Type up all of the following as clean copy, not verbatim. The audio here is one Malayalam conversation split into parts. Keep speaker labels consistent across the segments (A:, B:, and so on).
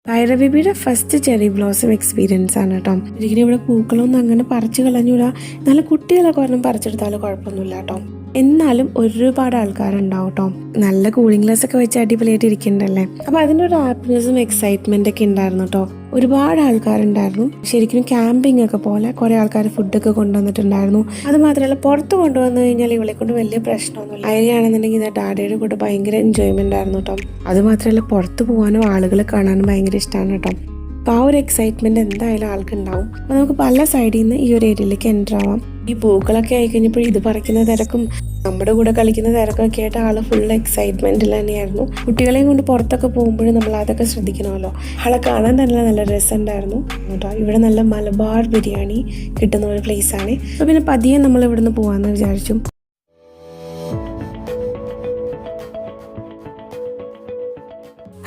A: ഭൈരവിയുടെ ഫസ്റ്റ് ചെറി ബ്ലോസം എക്സ്പീരിയൻസ് ആണ് കേട്ടോ. ഒരിക്കലും ഇവിടെ പൂക്കളൊന്നും അങ്ങനെ പറിച്ചു കളഞ്ഞൂടാ. നല്ല കുട്ടികളൊക്കെ ഒരെണ്ണം പറിച്ചെടുത്താലും കുഴപ്പമൊന്നുമില്ല കേട്ടോ. എന്നാലും ഒരുപാട് ആൾക്കാരുണ്ടാവും കേട്ടോ. നല്ല കൂളിംഗ് ഗ്ലാസ് ഒക്കെ വെച്ച് അടിപൊളിയായിട്ട് ഇരിക്കുന്നുണ്ടല്ലേ. അപ്പൊ അതിൻ്റെ ഒരു ഹാപ്പിനെസ്സും എക്സൈറ്റ്മെന്റ് ഒക്കെ ഉണ്ടായിരുന്നു കേട്ടോ. ഒരുപാട് ആൾക്കാരുണ്ടായിരുന്നു. ശരിക്കും ക്യാമ്പിംഗ് ഒക്കെ പോലെ കുറെ ആൾക്കാർ ഫുഡൊക്കെ കൊണ്ടുവന്നിട്ടുണ്ടായിരുന്നു. അത് മാത്രമല്ല പുറത്ത് കൊണ്ടുവന്നു കഴിഞ്ഞാൽ ഇവളെ കൊണ്ട് വലിയ പ്രശ്നമൊന്നുമില്ല. അതിനാണെന്നുണ്ടെങ്കിൽ ഡാഡിയുടെ കൂടെ ഭയങ്കര എൻജോയ്മെന്റ് ആയിരുന്നു കേട്ടോ. അത് മാത്രമല്ല പുറത്ത് പോകാനും ആളുകളെ കാണാനും ഭയങ്കര ഇഷ്ടമാണ് കേട്ടോ. അപ്പോൾ ആ ഒരു എക്സൈറ്റ്മെന്റ് എന്തായാലും ആൾക്കുണ്ടാവും. അപ്പോൾ നമുക്ക് പല സൈഡിൽ നിന്ന് ഈ ഒരു ഏരിയയിലേക്ക് എൻ്റർ ആവാം. ഈ പൂക്കളൊക്കെ ആയിക്കഴിഞ്ഞപ്പോൾ ഇത് പറിക്കുന്ന തിരക്കും നമ്മുടെ കൂടെ കളിക്കുന്ന തിരക്കൊക്കെ ആയിട്ട് ആള് ഫുൾ എക്സൈറ്റ്മെന്റിൽ തന്നെയായിരുന്നു. കുട്ടികളെയും കൊണ്ട് പുറത്തൊക്കെ പോകുമ്പോഴും നമ്മൾ അതൊക്കെ ശ്രദ്ധിക്കണമല്ലോ. ആളെ കാണാൻ തന്നെ നല്ല രസമുണ്ടായിരുന്നു കേട്ടോ. ഇവിടെ നല്ല മലബാർ ബിരിയാണി കിട്ടുന്ന ഒരു പ്ലേസ് ആണ്. അപ്പോൾ പിന്നെ പതിയെ നമ്മൾ ഇവിടുന്ന് പോകാമെന്ന് വിചാരിച്ചു.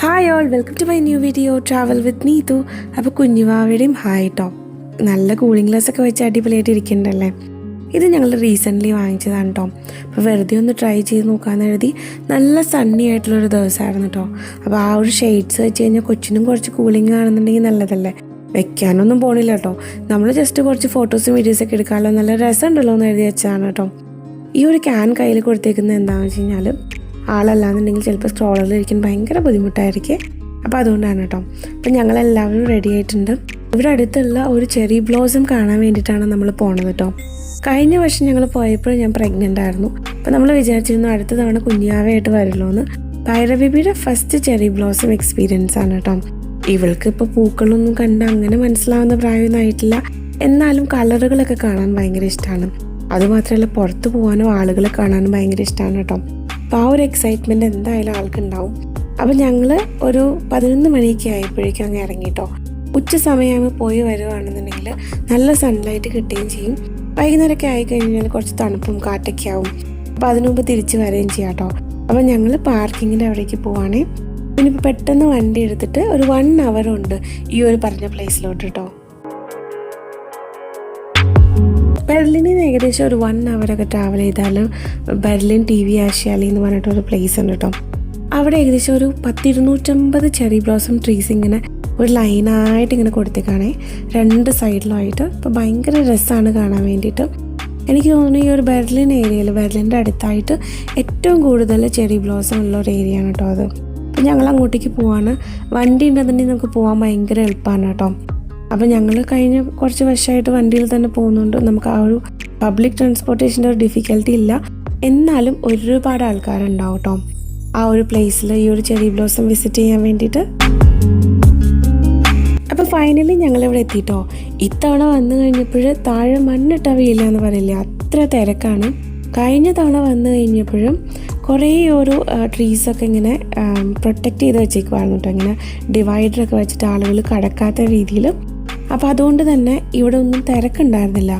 A: Hi all, welcome to my new video travel with Neethu. അപ്പോൾ കുഞ്ഞുവാവയുടെയും ഹായ് കേട്ടോ. നല്ല കൂളിംഗ് ഗ്ലാസ് ഒക്കെ വെച്ച് അടിപൊളിയായിട്ട് ഇരിക്കുന്നുണ്ടല്ലേ. ഇത് ഞങ്ങൾ റീസെൻ്റ്ലി വാങ്ങിച്ചതാണ് കേട്ടോ. അപ്പോൾ വെറുതെ ഒന്ന് ട്രൈ ചെയ്ത് നോക്കാമെന്ന് എഴുതി. നല്ല സണ്ണി ആയിട്ടുള്ളൊരു ദിവസമായിരുന്നു കേട്ടോ. അപ്പോൾ ആ ഒരു ഷെയ്ഡ്സ് വെച്ച് കഴിഞ്ഞാൽ കൊച്ചിനും കുറച്ച് കൂളിംഗ് ആണെന്നുണ്ടെങ്കിൽ നല്ലതല്ലേ. വെക്കാനൊന്നും പോണില്ല കേട്ടോ. നമ്മൾ ജസ്റ്റ് കുറച്ച് ഫോട്ടോസും വീഡിയോസൊക്കെ എടുക്കാമല്ലോ, നല്ല രസമുണ്ടല്ലോ എന്ന് എഴുതി വെച്ചതാണ് കേട്ടോ. ഈ ഒരു ക്യാൻ കയ്യിൽ കൊടുത്തേക്കുന്നത് എന്താണെന്ന് വെച്ച് കഴിഞ്ഞാൽ ആളല്ലാന്നുണ്ടെങ്കിൽ ചിലപ്പോൾ സ്ക്രോളറിൽ ഇരിക്കാൻ ഭയങ്കര ബുദ്ധിമുട്ടായിരിക്കും. അപ്പോൾ അതുകൊണ്ടാണ് കേട്ടോ. അപ്പം ഞങ്ങളെല്ലാവരും റെഡി ആയിട്ടുണ്ട്. ഇവിടെ അടുത്തുള്ള ഒരു ചെറി ബ്ലോസം കാണാൻ വേണ്ടിയിട്ടാണ് നമ്മൾ പോണത് കേട്ടോ. കഴിഞ്ഞ വർഷം ഞങ്ങൾ പോയപ്പോൾ ഞാൻ പ്രഗ്നൻ്റ് ആയിരുന്നു. അപ്പോൾ നമ്മൾ വിചാരിച്ചിരുന്നു അടുത്ത തവണ കുഞ്ഞാവയായിട്ട് വരുമല്ലോ എന്ന്. ഭൈരവിയുടെ ഫസ്റ്റ് ചെറി ബ്ലോസം എക്സ്പീരിയൻസ് ആണ് കേട്ടോ. ഇവൾക്ക് ഇപ്പോൾ പൂക്കളൊന്നും കണ്ട് അങ്ങനെ മനസ്സിലാവുന്ന പ്രായമൊന്നും ആയിട്ടില്ല. എന്നാലും കളറുകളൊക്കെ കാണാൻ ഭയങ്കര ഇഷ്ടമാണ്. അതുമാത്രമല്ല പുറത്ത് പോകാനും ആളുകളെ കാണാനും ഭയങ്കര ഇഷ്ടമാണ് കേട്ടോ. അപ്പോൾ ആ ഒരു എക്സൈറ്റ്മെൻറ്റ് എന്തായാലും ആൾക്കുണ്ടാവും. അപ്പോൾ ഞങ്ങൾ ഒരു 11 മണിയൊക്കെ ആയപ്പോഴേക്കും അങ്ങ് ഇറങ്ങിട്ടോ. ഉച്ച സമയമാകുമ്പോൾ പോയി വരുവാണെന്നുണ്ടെങ്കിൽ നല്ല സൺലൈറ്റ് കിട്ടുകയും ചെയ്യും. വൈകുന്നേരമൊക്കെ ആയിക്കഴിഞ്ഞാൽ കുറച്ച് തണുപ്പും കാറ്റൊക്കെ ആവും. അപ്പോൾ അതിനു മുമ്പ് തിരിച്ച് വരികയും ചെയ്യാം കേട്ടോ. അപ്പോൾ ഞങ്ങൾ പാർക്കിങ്ങിൻ്റെ അവിടേക്ക് പോവാണേ. പിന്നെ ഇപ്പോൾ പെട്ടെന്ന് വണ്ടി എടുത്തിട്ട് ഒരു 1 hour ഉണ്ട് ഈ ഒരു പറഞ്ഞ പ്ലേസിലോട്ട് കേട്ടോ. ബെർലിനിൽ നിന്ന് ഏകദേശം ഒരു 1 hour ഒക്കെ ട്രാവൽ ചെയ്താൽ ബെർലിൻ ടി വി ആഷ്യാലി എന്ന് പറഞ്ഞിട്ടൊരു പ്ലേസ് ഉണ്ട് കേട്ടോ. അവിടെ ഏകദേശം ഒരു 250 ചെറി ബ്ലോസം ട്രീസ് ഇങ്ങനെ ഒരു ലൈനായിട്ട് ഇങ്ങനെ കൊടുത്തേക്കാണേ, 2 സൈഡിലുമായിട്ട്. അപ്പോൾ ഭയങ്കര രസമാണ് കാണാൻ വേണ്ടിയിട്ട്. എനിക്ക് തോന്നുന്നു ഈ ഒരു ബെർലിൻ ഏരിയയിൽ, ബെർലിൻ്റെ അടുത്തായിട്ട് ഏറ്റവും കൂടുതൽ ചെറി ബ്ലോസം ഉള്ള ഒരു ഏരിയ ആണ് കേട്ടോ അത്. അപ്പോൾ ഞങ്ങൾ അങ്ങോട്ടേക്ക് പോവാണ്. വണ്ടി ഉണ്ടെന്നുണ്ടെങ്കിൽ നമുക്ക് പോകാൻ ഭയങ്കര എളുപ്പമാണ് കേട്ടോ. അപ്പോൾ ഞങ്ങൾ കഴിഞ്ഞ കുറച്ച് വർഷമായിട്ട് വണ്ടിയിൽ തന്നെ പോകുന്നുണ്ട്. നമുക്ക് ആ ഒരു പബ്ലിക് ട്രാൻസ്പോർട്ടേഷൻ്റെ ഒരു ഡിഫിക്കൽട്ടി ഇല്ല. എന്നാലും ഒരുപാട് ആൾക്കാരുണ്ടാവും കേട്ടോ ആ ഒരു പ്ലേസിൽ ഈ ഒരു ചെറി ബ്ലോസം വിസിറ്റ് ചെയ്യാൻ വേണ്ടിയിട്ട്. അപ്പോൾ ഫൈനലി ഞങ്ങളിവിടെ എത്തിയിട്ടോ. ഇത്തവണ വന്നു കഴിഞ്ഞപ്പോൾ താഴെ മണ്ണിട്ട വീയില്ല എന്ന് പറയില്ല, അത്ര തിരക്കാണ്. കഴിഞ്ഞ തവണ വന്നു കഴിഞ്ഞപ്പോഴും കുറേ ഒരു ട്രീസൊക്കെ ഇങ്ങനെ പ്രൊട്ടക്റ്റ് ചെയ്ത് വെച്ചേക്കുമായിരുന്നു കേട്ടോ. ഇങ്ങനെ ഡിവൈഡറൊക്കെ വെച്ചിട്ട് ആളുകൾ കടക്കാത്ത രീതിയിൽ. അപ്പോൾ അതുകൊണ്ട് തന്നെ ഇവിടെ ഒന്നും തിരക്കുണ്ടായിരുന്നില്ല.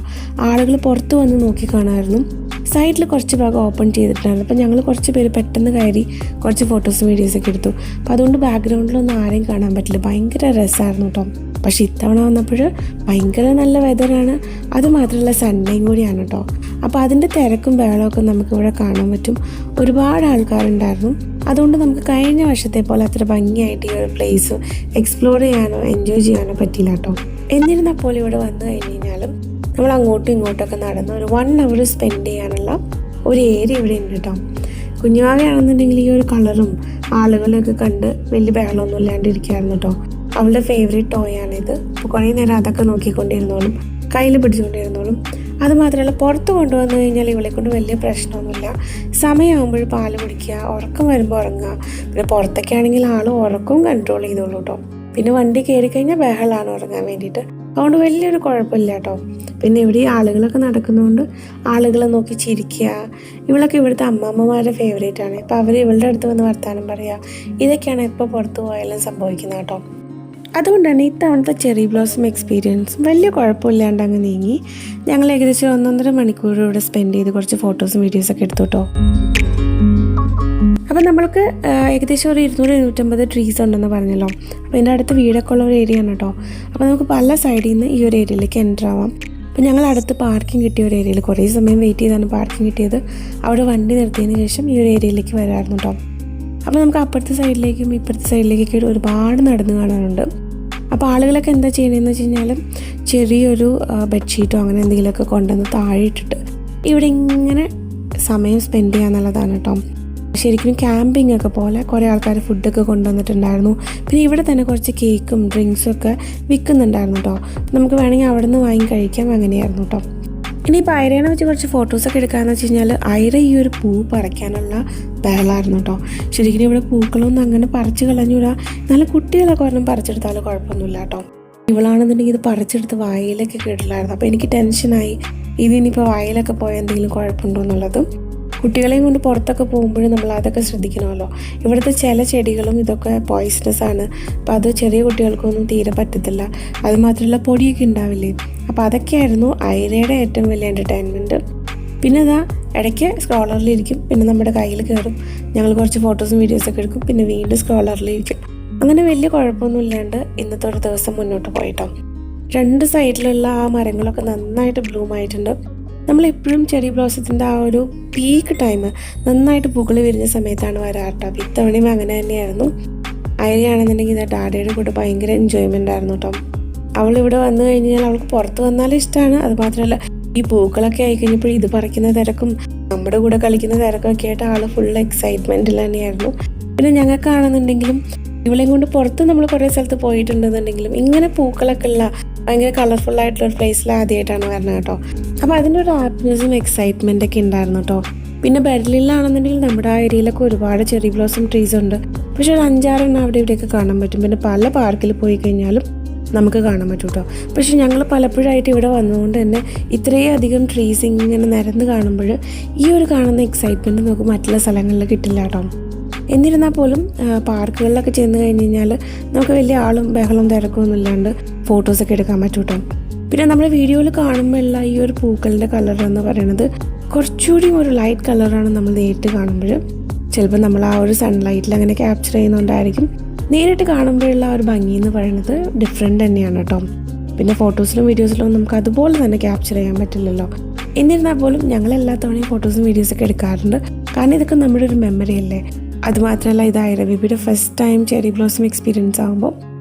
A: ആളുകൾ പുറത്ത് വന്ന് നോക്കി കാണുമായിരുന്നു. സൈഡിൽ കുറച്ച് ഭാഗം ഓപ്പൺ ചെയ്തിട്ടുണ്ടായിരുന്നു. അപ്പോൾ ഞങ്ങൾ കുറച്ച് പേര് പെട്ടെന്ന് കയറി കുറച്ച് ഫോട്ടോസും വീഡിയോസൊക്കെ എടുത്തു. അപ്പോൾ അതുകൊണ്ട് ബാക്ക്ഗ്രൗണ്ടിലൊന്നും ആരെയും കാണാൻ പറ്റില്ല. ഭയങ്കര രസമായിരുന്നു കേട്ടോ. പക്ഷേ ഇത്തവണ വന്നപ്പോൾ ഭയങ്കര നല്ല വെതറാണ്. അതുമാത്രമല്ല സൺഡേയും കൂടിയാണ് കേട്ടോ. അപ്പോൾ അതിൻ്റെ തിരക്കും ബഹളമൊക്കെ നമുക്കിവിടെ കാണാൻ പറ്റും. ഒരുപാട് ആൾക്കാരുണ്ടായിരുന്നു. അതുകൊണ്ട് നമുക്ക് കഴിഞ്ഞ വർഷത്തെ പോലെ അത്ര ഭംഗിയായിട്ട് ഈ ഒരു പ്ലേസ് എക്സ്പ്ലോർ ചെയ്യാനോ എൻജോയ് ചെയ്യാനോ പറ്റില്ല കേട്ടോ. എന്നിരുന്നപ്പോൾ ഇവിടെ വന്നു കഴിഞ്ഞ് കഴിഞ്ഞാലും നമ്മൾ അങ്ങോട്ടും ഇങ്ങോട്ടൊക്കെ നടന്ന് ഒരു 1 hour സ്പെൻഡ് ചെയ്യാനുള്ള ഒരു ഏരിയ ഇവിടെ ഉണ്ട് കേട്ടോ. കുഞ്ഞുവാവയാണെന്നുണ്ടെങ്കിൽ ഈ ഒരു കളറും ആളുകളൊക്കെ കണ്ട് വലിയ ബഹളമൊന്നും ഇല്ലാണ്ടിരിക്കുകയായിരുന്നു കേട്ടോ. അവളുടെ ഫേവറേറ്റ് ടോയ് ആണിത്. അപ്പോൾ കുറേ നേരം അതൊക്കെ നോക്കിക്കൊണ്ടിരുന്നോളും, കയ്യിൽ പിടിച്ചുകൊണ്ടിരുന്നോളും. അതുമാത്രമല്ല പുറത്ത് കൊണ്ടുവന്നു കഴിഞ്ഞാൽ ഇവളെ കൊണ്ട് വലിയ പ്രശ്നമൊന്നുമില്ല. സമയമാകുമ്പോൾ പാല് കുടിക്കുക, ഉറക്കം വരുമ്പോൾ ഉറങ്ങുക. പിന്നെ പുറത്തൊക്കെ ആണെങ്കിൽ ആൾ ഉറക്കവും കൺട്രോൾ ചെയ്തോളൂ കേട്ടോ. പിന്നെ വണ്ടി കയറി കഴിഞ്ഞാൽ ബഹളമാണ് ഉറങ്ങാൻ വേണ്ടിയിട്ട്. അതുകൊണ്ട് വലിയൊരു കുഴപ്പമില്ല കേട്ടോ. പിന്നെ ഇവിടെ ആളുകളൊക്കെ നടക്കുന്നതുകൊണ്ട് ആളുകളെ നോക്കി ചിരിക്കുക, ഇവളൊക്കെ ഇവിടുത്തെ അമ്മമ്മമാരുടെ ഫേവറേറ്റ് ആണ്. അപ്പോൾ അവർ ഇവളുടെ അടുത്ത് വന്ന് വർത്താനം പറയുക, ഇതൊക്കെയാണ് എപ്പോൾ പുറത്ത് പോയാലും സംഭവിക്കുന്നത് കേട്ടോ. അതുകൊണ്ട് തന്നെ ഇത്തവണത്തെ ചെറി ബ്ലോസം എക്സ്പീരിയൻസ് വലിയ കുഴപ്പമില്ലാണ്ട് അങ്ങ് നീങ്ങി. ഞങ്ങൾ ഏകദേശം 1.5 മണിക്കൂർ ഇവിടെ സ്പെൻഡ് ചെയ്ത് കുറച്ച് ഫോട്ടോസും വീഡിയോസൊക്കെ എടുത്തു കേട്ടോ. അപ്പോൾ നമ്മൾക്ക് ഏകദേശം ഒരു 200-250 ട്രീസ് ഉണ്ടെന്ന് പറഞ്ഞല്ലോ. അപ്പോൾ ഇതിൻ്റെ അടുത്ത് വീടൊക്കെ ഉള്ള ഒരു ഏരിയ ആണ് കേട്ടോ. അപ്പോൾ നമുക്ക് പല സൈഡിൽ നിന്ന് ഈ ഒരു ഏരിയയിലേക്ക് എൻ്റർ ആവാം. അപ്പോൾ ഞങ്ങൾ അടുത്ത് പാർക്കിംഗ് കിട്ടിയ ഒരു ഏരിയയിൽ കുറേ സമയം വെയിറ്റ് ചെയ്താണ് പാർക്കിംഗ് കിട്ടിയത്. അവിടെ വണ്ടി നിർത്തിയതിന് ശേഷം ഈ ഒരു ഏരിയയിലേക്ക് വരാമായിരുന്നു കേട്ടോ. അപ്പോൾ നമുക്ക് അപ്പുറത്തെ സൈഡിലേക്കും ഇപ്പുറത്തെ സൈഡിലേക്കൊക്കെ ഒരുപാട് നടന്ന് കാണാനുണ്ട്. അപ്പോൾ ആളുകളൊക്കെ എന്താ ചെയ്യണമെന്ന് വെച്ച് കഴിഞ്ഞാൽ ചെറിയൊരു ബെഡ്ഷീറ്റോ അങ്ങനെ എന്തെങ്കിലുമൊക്കെ കൊണ്ടുവന്ന് താഴെ ഇട്ടിട്ട് ഇവിടെ ഇങ്ങനെ സമയം സ്പെൻഡ് ചെയ്യാന്നുള്ളതാണ് കേട്ടോ. ശരിക്കും ക്യാമ്പിംഗ് ഒക്കെ പോലെ കുറേ ആൾക്കാർ ഫുഡൊക്കെ കൊണ്ടുവന്നിട്ടുണ്ടായിരുന്നു. പിന്നെ ഇവിടെ തന്നെ കുറച്ച് കേക്കും ഡ്രിങ്ക്സും ഒക്കെ വിൽക്കുന്നുണ്ടായിരുന്നു കേട്ടോ. നമുക്ക് വേണമെങ്കിൽ അവിടെ നിന്ന് വാങ്ങി കഴിക്കാം, അങ്ങനെയായിരുന്നു കേട്ടോ. ഇനിയിപ്പോൾ ഐരേനെ വെച്ച് കുറച്ച് ഫോട്ടോസൊക്കെ എടുക്കാമെന്ന് വെച്ച് കഴിഞ്ഞാൽ ഐര ഈ ഒരു പൂ പറിക്കാനുള്ള ബഹളമായിരുന്നു കേട്ടോ. ശരിക്കും ഇവിടെ പൂക്കളൊന്നും അങ്ങനെ പറിച്ച് കളഞ്ഞൂടാ. നല്ല കുട്ടികളൊക്കെ ഒരെണ്ണം പറിച്ചെടുത്താലും കുഴപ്പമൊന്നുമില്ല കേട്ടോ. ഇവളാണെന്നുണ്ടെങ്കിൽ ഇത് പറിച്ചെടുത്ത് വായിലൊക്കെ കേട്ടില്ലായിരുന്നു. അപ്പോൾ എനിക്ക് ടെൻഷനായി, ഇതിനിപ്പോൾ വായിലൊക്കെ പോയാൽ എന്തെങ്കിലും കുഴപ്പമുണ്ടോ എന്നുള്ളതും. കുട്ടികളെയും കൊണ്ട് പുറത്തൊക്കെ പോകുമ്പോഴും നമ്മൾ അതൊക്കെ ശ്രദ്ധിക്കണമല്ലോ. ഇവിടുത്തെ ചില ചെടികളും ഇതൊക്കെ പോയിസണസ് ആണ്. അപ്പോൾ അത് ചെറിയ കുട്ടികൾക്കൊന്നും തീരെ പറ്റത്തില്ല. അത് മാത്രമല്ല പൊടിയൊക്കെ ഉണ്ടാവില്ലേ. അപ്പോൾ അതൊക്കെയായിരുന്നു ഐരയുടെ ഏറ്റവും വലിയ എൻ്റർടൈൻമെൻറ്റ്. പിന്നെ അതാ ഇടയ്ക്ക് സ്ക്രോളറിലിരിക്കും, പിന്നെ നമ്മുടെ കയ്യിൽ കയറും. ഞങ്ങൾ കുറച്ച് ഫോട്ടോസും വീഡിയോസൊക്കെ എടുക്കും, പിന്നെ വീണ്ടും സ്ക്രോളറിലിരിക്കും. അങ്ങനെ വലിയ കുഴപ്പമൊന്നും ഇല്ലാണ്ട് ഇന്നത്തെ ഒരു ദിവസം മുന്നോട്ട് പോയിട്ടോ. 2 സൈഡിലുള്ള ആ മരങ്ങളൊക്കെ നന്നായിട്ട് ബ്ലൂം ആയിട്ടുണ്ട്. നമ്മളെപ്പോഴും ചെറി ബ്ലോസത്തിൻ്റെ ആ ഒരു പീക്ക് ടൈം നന്നായിട്ട് പൂക്കൾ വിരിഞ്ഞ സമയത്താണ് വരാറുട്ടോ. അപ്പോൾ ഇത്തവണയും അങ്ങനെ തന്നെയായിരുന്നു. ഐരയാണെന്നുണ്ടെങ്കിൽ ഇതാ ഡാഡയുടെ കൂടെ ഭയങ്കര എൻജോയ്മെൻ്റ് ആയിരുന്നു കേട്ടോ. അവളിവിടെ വന്നു കഴിഞ്ഞാൽ അവൾക്ക് പുറത്ത് വന്നാലും ഇഷ്ടമാണ്. അതുമാത്രമല്ല ഈ പൂക്കളൊക്കെ ആയിക്കഴിഞ്ഞപ്പോൾ ഇത് പറിക്കുന്ന തിരക്കും നമ്മുടെ കൂടെ കളിക്കുന്ന തിരക്കൊക്കെ ആയിട്ട് ആൾ ഫുൾ എക്സൈറ്റ്മെൻറ്റിൽ തന്നെയായിരുന്നു. പിന്നെ ഞങ്ങൾക്കാണെന്നുണ്ടെങ്കിലും ഇവളെയും കൊണ്ട് പുറത്ത് നമ്മൾ കുറേ സ്ഥലത്ത് പോയിട്ടുണ്ടെന്നുണ്ടെങ്കിലും ഇങ്ങനെ പൂക്കളൊക്കെ ഉള്ള ഭയങ്കര കളർഫുൾ ആയിട്ടുള്ള ഒരു പ്ലേസിൽ ആദ്യമായിട്ടാണ് വരുന്നത് കേട്ടോ. അപ്പോൾ അതിൻ്റെ ഒരു ഹാപ്പിനെസ്സും എക്സൈറ്റ്മെൻ്റ് ഒക്കെ ഉണ്ടായിരുന്നു കേട്ടോ. പിന്നെ ബെർലിനിലാണെന്നുണ്ടെങ്കിൽ നമ്മുടെ ആ ഏരിയയിലൊക്കെ ഒരുപാട് ചെറി ബ്ലോസം ട്രീസ് ഉണ്ട്. പക്ഷേ ഒരു 5-6 എണ്ണം അവിടെ ഇവിടെയൊക്കെ കാണാൻ പറ്റും. പിന്നെ പല പാർക്കിൽ പോയി കഴിഞ്ഞാലും നമുക്ക് കാണാൻ പറ്റും കേട്ടോ. പക്ഷെ ഞങ്ങൾ പലപ്പോഴായിട്ട് ഇവിടെ വന്നതുകൊണ്ട് തന്നെ ഇത്രയും അധികം ട്രീസ് ഇങ്ങനെ നിരന്ന് കാണുമ്പോൾ ഈ ഒരു കാണുന്ന എക്സൈറ്റ്മെൻറ്റ് നമുക്ക് മറ്റുള്ള സ്ഥലങ്ങളിൽ കിട്ടില്ല കേട്ടോ. എന്നിരുന്നാൽ പോലും പാർക്കുകളിലൊക്കെ ചെന്ന് കഴിഞ്ഞ് കഴിഞ്ഞാൽ നമുക്ക് വലിയ ആളും ബഹളവും തിരക്കൊന്നും ഇല്ലാണ്ട് ഫോട്ടോസൊക്കെ എടുക്കാൻ പറ്റും കേട്ടോ. പിന്നെ നമ്മൾ വീഡിയോയിൽ കാണുമ്പോഴുള്ള ഈ ഒരു പൂക്കളുടെ കളർ എന്ന് പറയുന്നത് കുറച്ചുകൂടി ഒരു ലൈറ്റ് കളറാണ്. നമ്മൾ നേരിട്ട് കാണുമ്പോൾ ചിലപ്പോൾ നമ്മൾ ആ ഒരു സൺലൈറ്റിൽ അങ്ങനെ ക്യാപ്ചർ ചെയ്യുന്നുണ്ടായിരിക്കും. നേരിട്ട് കാണുമ്പോഴുള്ള ഒരു ഭംഗി എന്ന് പറയുന്നത് ഡിഫറെൻ്റ് തന്നെയാണ് കേട്ടോ. പിന്നെ ഫോട്ടോസിലും വീഡിയോസിലും നമുക്ക് അതുപോലെ തന്നെ ക്യാപ്ചർ ചെയ്യാൻ പറ്റില്ലല്ലോ. എന്നിരുന്നാൽ പോലും ഞങ്ങൾ എല്ലാ തവണയും ഫോട്ടോസും വീഡിയോസൊക്കെ എടുക്കാറുണ്ട്. കാരണം ഇതൊക്കെ നമ്മുടെ ഒരു മെമ്മറി അല്ലേ. അതുമാത്രമല്ല ഇത് ഐരബിയുടെ first time cherry blossom experience ആകുമ്പോൾ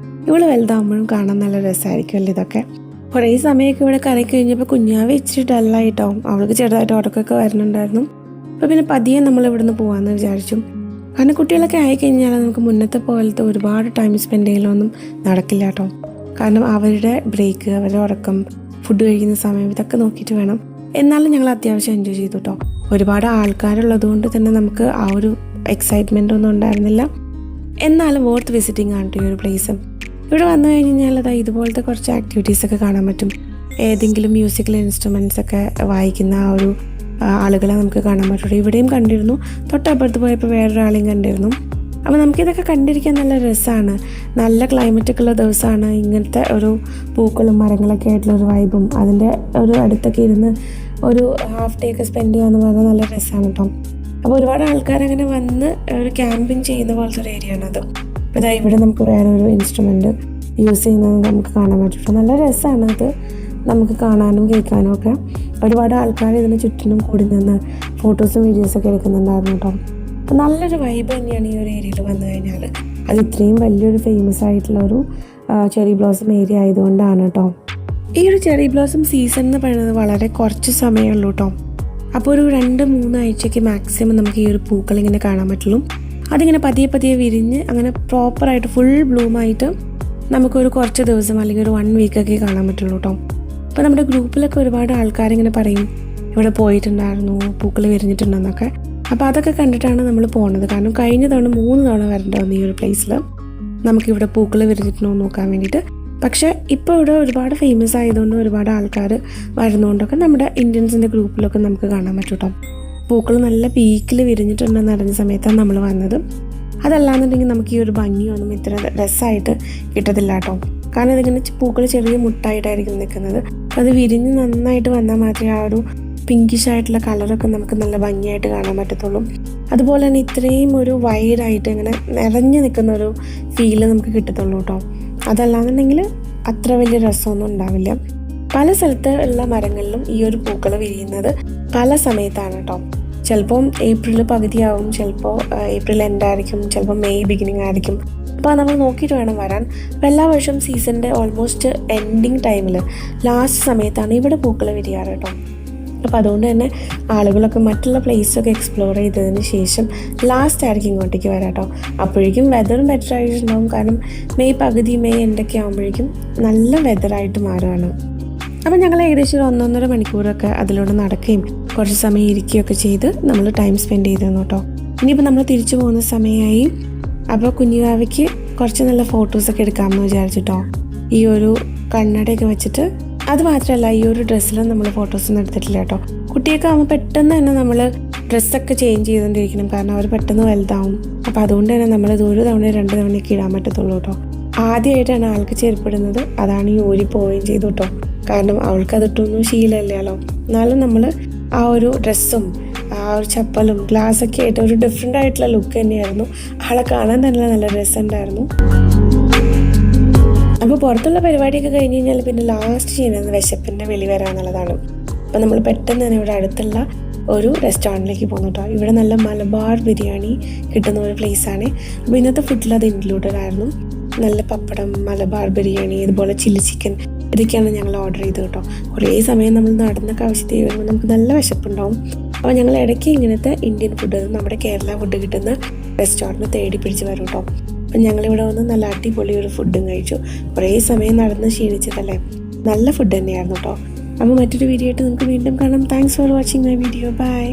A: ഇവൾ വലുതാകുമ്പോഴും കാണാൻ നല്ല രസമായിരിക്കുമല്ലോ ഇതൊക്കെ. കുറേ സമയമൊക്കെ ഇവിടെ കറങ്ങി കഴിഞ്ഞപ്പോൾ കുഞ്ഞാവ് ഇച്ചിരി ഡല്ലായിട്ടാവും. അവൾക്ക് ചെറുതായിട്ട് ഉറക്കമൊക്കെ വരുന്നുണ്ടായിരുന്നു. അപ്പോൾ പിന്നെ പതിയെ നമ്മൾ ഇവിടുന്ന് പോകാമെന്ന് വിചാരിച്ചു. കാരണം കുട്ടികളൊക്കെ ആയിക്കഴിഞ്ഞാൽ നമുക്ക് മുന്നത്തെ പോലത്തെ ഒരുപാട് ടൈം സ്പെൻഡ് ചെയ്യലൊന്നും നടക്കില്ല കേട്ടോ. കാരണം അവരുടെ ബ്രേക്ക്, അവരുടെ ഉറക്കം, ഫുഡ് കഴിക്കുന്ന സമയം ഇതൊക്കെ നോക്കിയിട്ട് വേണം. എന്നാലും ഞങ്ങൾ അത്യാവശ്യം എൻജോയ് ചെയ്തു കേട്ടോ. ഒരുപാട് ആൾക്കാരുള്ളത് കൊണ്ട് തന്നെ നമുക്ക് ആ ഒരു എക്സൈറ്റ്മെൻ്റ് ഒന്നും ഉണ്ടായിരുന്നില്ല. എന്നാലും വർത്ത് വിസിറ്റിംഗ് ആണ് ഈ ഒരു പ്ലേസ്. ഇവിടെ വന്നു കഴിഞ്ഞാൽ അതാ ഇതുപോലത്തെ കുറച്ച് ആക്ടിവിറ്റീസൊക്കെ കാണാൻ പറ്റും. ഏതെങ്കിലും മ്യൂസിക്കൽ ഇൻസ്ട്രുമെൻറ്റ്സ് ഒക്കെ വായിക്കുന്ന ആ ഒരു ആളുകളെ നമുക്ക് കാണാൻ പറ്റുള്ളൂ. ഇവിടെയും കണ്ടിരുന്നു, തൊട്ടപ്പുറത്ത് പോയപ്പോൾ വേറൊരാളെയും കണ്ടിരുന്നു. അപ്പോൾ നമുക്കിതൊക്കെ കണ്ടിരിക്കാൻ നല്ല രസമാണ്. നല്ല ക്ലൈമറ്റൊക്കെ ഉള്ള ദിവസമാണ്. ഇങ്ങനത്തെ ഒരു പൂക്കളും മരങ്ങളൊക്കെ ആയിട്ടുള്ള ഒരു വൈബും അതിൻ്റെ ഒരു അടുത്തൊക്കെ ഇരുന്ന് ഒരു ഹാഫ് ഡേ ഒക്കെ സ്പെൻഡ് ചെയ്യാന്ന് പറഞ്ഞാൽ നല്ല രസമാണ് കേട്ടോ. അപ്പോൾ ഒരുപാട് ആൾക്കാരങ്ങനെ വന്ന് ഒരു ക്യാമ്പിങ് ചെയ്യുന്ന പോലത്തെ ഒരു ഏരിയ ആണത്. അപ്പോൾ ഇതാ ഇവിടെ നമുക്ക് വേറൊരു ഇൻസ്ട്രുമെൻറ്റ് യൂസ് ചെയ്യുന്നത് നമുക്ക് കാണാൻ പറ്റും. നല്ല രസമാണ് അത് നമുക്ക് കാണാനും കേൾക്കാനും ഒക്കെ. ഒരുപാട് ആൾക്കാർ ഇതിന് ചുറ്റിനും കൂടി നിന്ന് ഫോട്ടോസും വീഡിയോസൊക്കെ എടുക്കുന്നുണ്ടായിരുന്നു കേട്ടോ. അപ്പോൾ നല്ലൊരു വൈബ് തന്നെയാണ് ഈ ഒരു ഏരിയയിൽ വന്നു കഴിഞ്ഞാൽ. അത് ഇത്രയും വലിയൊരു ഫേമസ് ആയിട്ടുള്ള ഒരു ചെറി ബ്ലോസം ഏരിയ ആയതുകൊണ്ടാണ് കേട്ടോ. ഈ ഒരു ചെറി ബ്ലോസം സീസൺ എന്ന് പറയുന്നത് വളരെ കുറച്ച് സമയമുള്ളൂ കേട്ടോ. അപ്പോൾ ഒരു 2-3 ആഴ്ചയ്ക്ക് മാക്സിമം നമുക്ക് ഈ ഒരു പൂക്കൾ ഇങ്ങനെ കാണാൻ പറ്റുള്ളൂ. അതിങ്ങനെ പതിയെ പതിയെ വിരിഞ്ഞ് അങ്ങനെ പ്രോപ്പറായിട്ട് ഫുൾ ബ്ലൂമായിട്ട് നമുക്കൊരു കുറച്ച് ദിവസം അല്ലെങ്കിൽ ഒരു 1 വീക്കൊക്കെ കാണാൻ പറ്റുള്ളൂ കേട്ടോ. അപ്പോൾ നമ്മുടെ ഗ്രൂപ്പിലൊക്കെ ഒരുപാട് ആൾക്കാരിങ്ങനെ പറയും ഇവിടെ പോയിട്ടുണ്ടായിരുന്നു, പൂക്കൾ വിരിഞ്ഞിട്ടുണ്ടെന്നൊക്കെ. അപ്പോൾ അതൊക്കെ കണ്ടിട്ടാണ് നമ്മൾ പോകുന്നത്. കാരണം കഴിഞ്ഞ തവണ 3 തവണ വരേണ്ടി ഈ ഒരു പ്ലേസിൽ നമുക്കിവിടെ പൂക്കൾ വിരിഞ്ഞിട്ടുണ്ടോ നോക്കാൻ വേണ്ടിയിട്ട്. പക്ഷേ ഇപ്പോൾ ഇവിടെ ഒരുപാട് ഫേമസ് ആയതുകൊണ്ട് ഒരുപാട് ആൾക്കാർ വരുന്നതുകൊണ്ടൊക്കെ നമ്മുടെ ഇന്ത്യൻസിൻ്റെ ഗ്രൂപ്പിലൊക്കെ നമുക്ക് കാണാൻ പറ്റും കേട്ടോ. പൂക്കൾ നല്ല പീക്കിൽ വിരിഞ്ഞിട്ടുണ്ടെന്ന് അറിഞ്ഞ സമയത്താണ് നമ്മൾ വന്നത്. അതല്ലാന്നുണ്ടെങ്കിൽ നമുക്ക് ഈ ഒരു ഭംഗിയൊന്നും ഇത്ര രസമായിട്ട് കിട്ടത്തില്ല കേട്ടോ. കാരണം ഇതിങ്ങനെ പൂക്കൾ ചെറിയ മുട്ടായിട്ടായിരിക്കും നിൽക്കുന്നത്. അത് വിരിഞ്ഞ് നന്നായിട്ട് വന്നാൽ മാത്രമേ ആ ഒരു പിങ്കിഷ് ആയിട്ടുള്ള കളറൊക്കെ നമുക്ക് നല്ല ഭംഗിയായിട്ട് കാണാൻ പറ്റത്തുള്ളൂ. അതുപോലെ തന്നെ ഇത്രയും ഒരു വൈഡായിട്ട് ഇങ്ങനെ നിറഞ്ഞു നിൽക്കുന്ന ഒരു ഫീല് നമുക്ക് കിട്ടത്തുള്ളൂ കേട്ടോ. അതല്ലാന്നുണ്ടെങ്കിൽ അത്ര വലിയ രസമൊന്നും ഉണ്ടാവില്ല. പല സ്ഥലത്ത് ഉള്ള മരങ്ങളിലും ഈ ഒരു പൂക്കൾ വിരിയുന്നത് പല സമയത്താണ് കേട്ടോ. ചിലപ്പോൾ ഏപ്രിൽ പകുതിയാവും, ചിലപ്പോൾ ഏപ്രിൽ എൻഡ് ആയിരിക്കും, ചിലപ്പോൾ മെയ് ബിഗിനിങ് ആയിരിക്കും. അപ്പോൾ നമ്മൾ നോക്കിയിട്ട് വേണം വരാൻ. അപ്പോൾ എല്ലാ വർഷവും സീസണിൻ്റെ ഓൾമോസ്റ്റ് എൻഡിങ് ടൈമിൽ ലാസ്റ്റ് സമയത്താണ് ഇവിടെ പൂക്കൾ വിരിയാറ് കേട്ടോ. അപ്പോൾ അതുകൊണ്ട് തന്നെ ആളുകളൊക്കെ മറ്റുള്ള പ്ലേസൊക്കെ എക്സ്പ്ലോർ ചെയ്തതിന് ശേഷം ലാസ്റ്റ് ആയിരിക്കും ഇങ്ങോട്ടേക്ക് വരാം കേട്ടോ. അപ്പോഴേക്കും വെതറും ബെറ്റർ ആയിട്ടുണ്ടാവും. കാരണം മെയ് പകുതി മെയ് എൻഡൊക്കെ ആകുമ്പോഴേക്കും നല്ല വെതറായിട്ട് മാറുകയാണ്. അപ്പോൾ ഞങ്ങൾ ഏകദേശം ഒരു 1.5 മണിക്കൂറൊക്കെ അതിലൂടെ നടക്കുകയും കുറച്ച് സമയം ഇരിക്കുകയൊക്കെ ചെയ്ത് നമ്മൾ ടൈം സ്പെൻഡ് ചെയ്തിരുന്നു കേട്ടോ. ഇനിയിപ്പോൾ നമ്മൾ തിരിച്ചു പോകുന്ന സമയമായി. അപ്പോൾ കുഞ്ഞുവാവയ്ക്ക് കുറച്ച് നല്ല ഫോട്ടോസൊക്കെ എടുക്കാമെന്ന് വിചാരിച്ചിട്ടോ. ഈ ഒരു കണ്ണടയൊക്കെ വെച്ചിട്ട്. അത് മാത്രമല്ല, ഈ ഒരു ഡ്രസ്സിലും നമ്മൾ ഫോട്ടോസൊന്നും എടുത്തിട്ടില്ല കേട്ടോ. കുട്ടിയൊക്കെ ആകുമ്പോൾ പെട്ടെന്ന് തന്നെ നമ്മൾ ഡ്രസ്സൊക്കെ ചേഞ്ച് ചെയ്തുകൊണ്ടിരിക്കണം, കാരണം അവർ പെട്ടെന്ന് വലുതാവും. അപ്പോൾ അതുകൊണ്ട് തന്നെ നമ്മളിത് 1 തവണ 2 തവണയൊക്കെ ഇടാൻ പറ്റത്തുള്ളൂ കേട്ടോ. ആദ്യമായിട്ടാണ് ആൾക്ക് ചെരുപ്പിടുന്നത്, അതാണ് ഈ ഊരി പോവുകയും ചെയ്തു കേട്ടോ. കാരണം അവൾക്ക് അതിട്ടൊന്നും ശീലമില്ലല്ലോ. എന്നാലും നമ്മൾ ആ ഒരു ഡ്രസ്സും ആ ഒരു ചപ്പലും ഗ്ലാസ്സൊക്കെ ആയിട്ട് ഒരു ഡിഫറെൻ്റ് ആയിട്ടുള്ള ലുക്ക് തന്നെയായിരുന്നു. ആളെ കാണാൻ തന്നെ നല്ല രസമുണ്ടായിരുന്നു. അപ്പോൾ പുറത്തുള്ള പരിപാടിയൊക്കെ കഴിഞ്ഞ് കഴിഞ്ഞാൽ പിന്നെ ലാസ്റ്റ് ചെയ്യുന്നത് വിശപ്പിൻ്റെ വെളി വരാന്നുള്ളതാണ്. അപ്പോൾ നമ്മൾ പെട്ടെന്ന് തന്നെ ഇവിടെ അടുത്തുള്ള ഒരു റെസ്റ്റോറൻറ്റിലേക്ക് പോകുന്നു കേട്ടോ. ഇവിടെ നല്ല മലബാർ ബിരിയാണി കിട്ടുന്ന ഒരു പ്ലേസാണ്. അപ്പോൾ ഇന്നത്തെ ഫുഡിൽ അത് ഇൻക്ലൂഡഡ് ആയിരുന്നു. നല്ല പപ്പടം, മലബാർ ബിരിയാണി, ഇതുപോലെ ചില്ലി ചിക്കൻ, ഇതൊക്കെയാണ് ഞങ്ങൾ ഓർഡർ ചെയ്തത് കേട്ടോ. കുറേ സമയം നമ്മൾ നടന്നൊക്കെ ആവശ്യത്തിൽ വരുമ്പോൾ നമുക്ക് നല്ല വിശപ്പുണ്ടാവും. അപ്പോൾ ഞങ്ങൾ ഇടയ്ക്ക് ഇങ്ങനത്തെ ഇന്ത്യൻ ഫുഡ്, നമ്മുടെ കേരള ഫുഡ് കിട്ടുന്ന റെസ്റ്റോറൻറ്റ് തേടി പിടിച്ച് വരും കേട്ടോ. അപ്പം ഞങ്ങളിവിടെ വന്ന് നല്ല അടിപൊളി ഒരു ഫുഡും കഴിച്ചു. കുറേ സമയം നടന്ന് ക്ഷീണിച്ചതല്ലേ, നല്ല ഫുഡ് തന്നെയായിരുന്നു കേട്ടോ. അപ്പോൾ മറ്റൊരു വീഡിയോ ആയിട്ട് നമുക്ക് വീണ്ടും കാണാം. Thanks for watching my video. By.